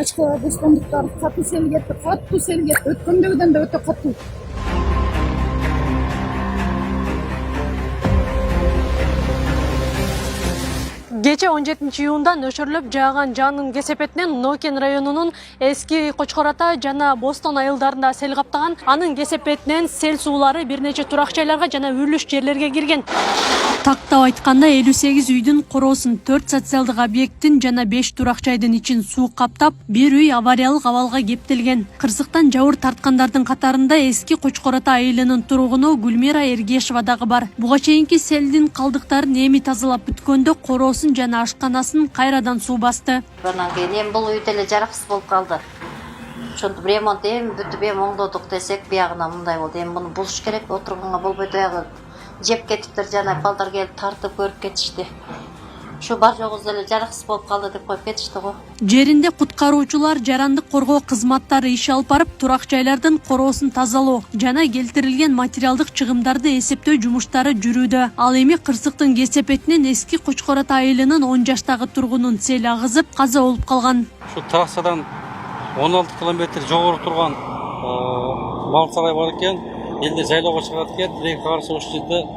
башка бостандыктар катуу сел кетти, өткөндөгүдөн да өтө катуу. Gece 17-июнда нөшөрлөп жааган жаандын кесепетинен Нокен районунун эски Кочкор Ата жана Бостон айылдарында сел каптаган. Анын кесепетинен сел суулары бир нече турак жайларга жана үлүш жерлерге кирген. Тактап айтканда 58 үйдүн короосун, 4 социалдык объекттин жана 5 турак жайдын ичин суу каптап, бир үй авариялык абалга кептелген. Кырсыктан жабыр тарткандардын катарында эски Кочкор Ата айылынын тургуну Гүлмира Эргешева дагы бар. Буга чейинки селдин калдыктарын эми тазалап бүткөндө короосун жана ашканасын кайрадан суу басты. Анан кийин эми бул үй деле жараксыз болуп калды. Ошентип ремонт эми бүтүп эми оңдодук десек, биягына мындай болду. Эми муну булуш керек, отурганга болбойт. Аягы жеп кетиптир, жана балдар келип тартып көрүп кетишти. Şu бар жогубуз деле жараксыз болуп калды деп коюп кетишти го. Жеринде куткаруучулар жарандык коргоо кызматтары иш алып барып, турак жайлардын короосун тазалоо жана келтирилген материалдык чыгымдарды эсептөө жумуштары жүрүүдө. Ал эми кырсыктын кесепетинен эски Кочкор Ата айылынын 10 жаштагы тургунун сел агызып, каза болуп калган. Şu трассадан 16 километр жогору турган мал сарай бар экен. Элде жайлоого чыгат экен. Тиреге каршы ошол жерде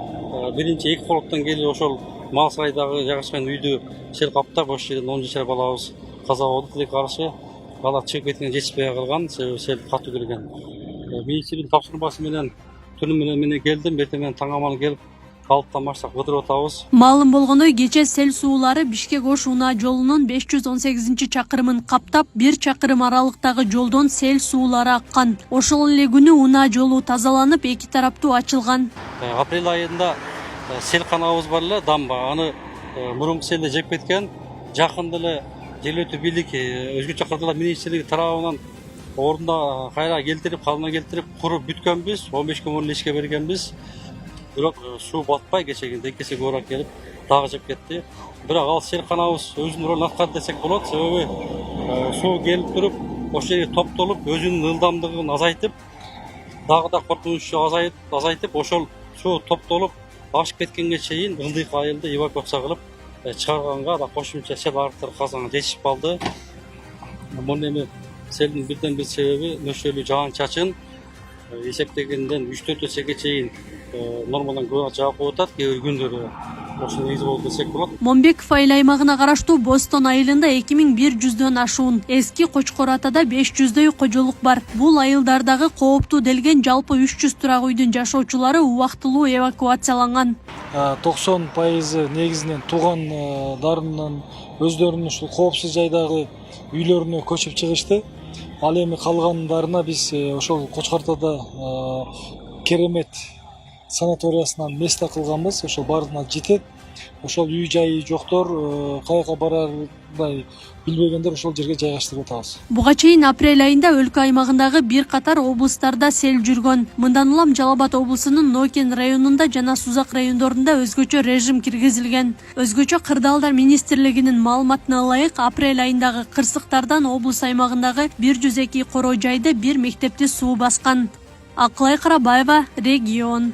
биринчи эки колуктан келип ошол мал сарайдагы жайгашкан үйдү сел каптап, ошол жерден 10 жашар балабыз каза болду. Тиреге каршы бала чыгып кеткен жетишпей калган, сел катуу келген. Министрдин тапшырмасы менен түнү менен келдим, эртең менен таң аман келип калыптан баштап кыдырып атабыз. Маалым болгону кече сел суулары Бишкек-Ош унаа жолунун 518-чакырымын каптап, 1 чакырым аралыктагы жолдон сел суулары аккан. Ошол эле күнү унаа жолу тазаланып, эки тараптуу ачылган. Апрель айында сел канабыз бар эле, дамба. Аны мурунку селде жеп кеткен. Жакында эле жергиликтүү бийлик, өзгөчө кыргызстан министрлиги тарабынан ордунда кайра келтирип, калына келтирип, куруп бүткөнбүз. 15 күн мурун ишке бергенбиз. Бирок суу батпай кечегинде эки эсе көбүрөөк келип, дагы жеп кетти. Бирок ал сел канабыз өзүнүн ролун аткарды десек болот. Себеби суу келип туруп, ошол жерге топтолуп, өзүнүн ылдамдыгын азайтып, дагы да коркунучу азайтып, ошол суу топтолуп, ашып кеткенге чейин ылдыйкы айылды эвакуация кылып чыгарганга да кошумча сел арыктары казганга жетишип калды. Муну эми селдин бирден бир себеби нөшөрлүү жаан чачын эсептегенден 3-4 эсеге чейин нормадан көп жаап атат, кээ бир күндөрү ошол негизи болуп десек болот. Момбеков айыл аймагына караштуу Бостон айылында 2100дөн ашуун, эски Кочкор Атада 500дөй кожолук бар. Бул айылдардагы кооптуу делген жалпы 300 турак үйдүн жашоочулары убактылуу эвакуацияланган. 90% негизинен туугандарынан өздөрүнүн ушул коопсуз жайдагы үйлөрүнө көчүп чыгышты. Ал эми калгандарына биз ошол Кочкор Атада керемет санаториясынан место кылганбыз. Ошол баарына жетет. Ошол үй жайы жоктор, каяка барардай билбегендер ошол жерге жайгаштырып атабыз. Буга чейин апрель айында өлкө аймагындагы бир катар облустарда сел жүргөн. Мындан улам Жалал Абад облусунун Нокен районунда жана Сузак райондорунда өзгөчө режим киргизилген. Өзгөчө Кырдаалдар министрлигинин маалыматына ылайык, апрель айындагы кырсыктардан облус аймагындагы 102 короо жайды, 1 мектепти суу баскан. Акылай Карабаева, регион.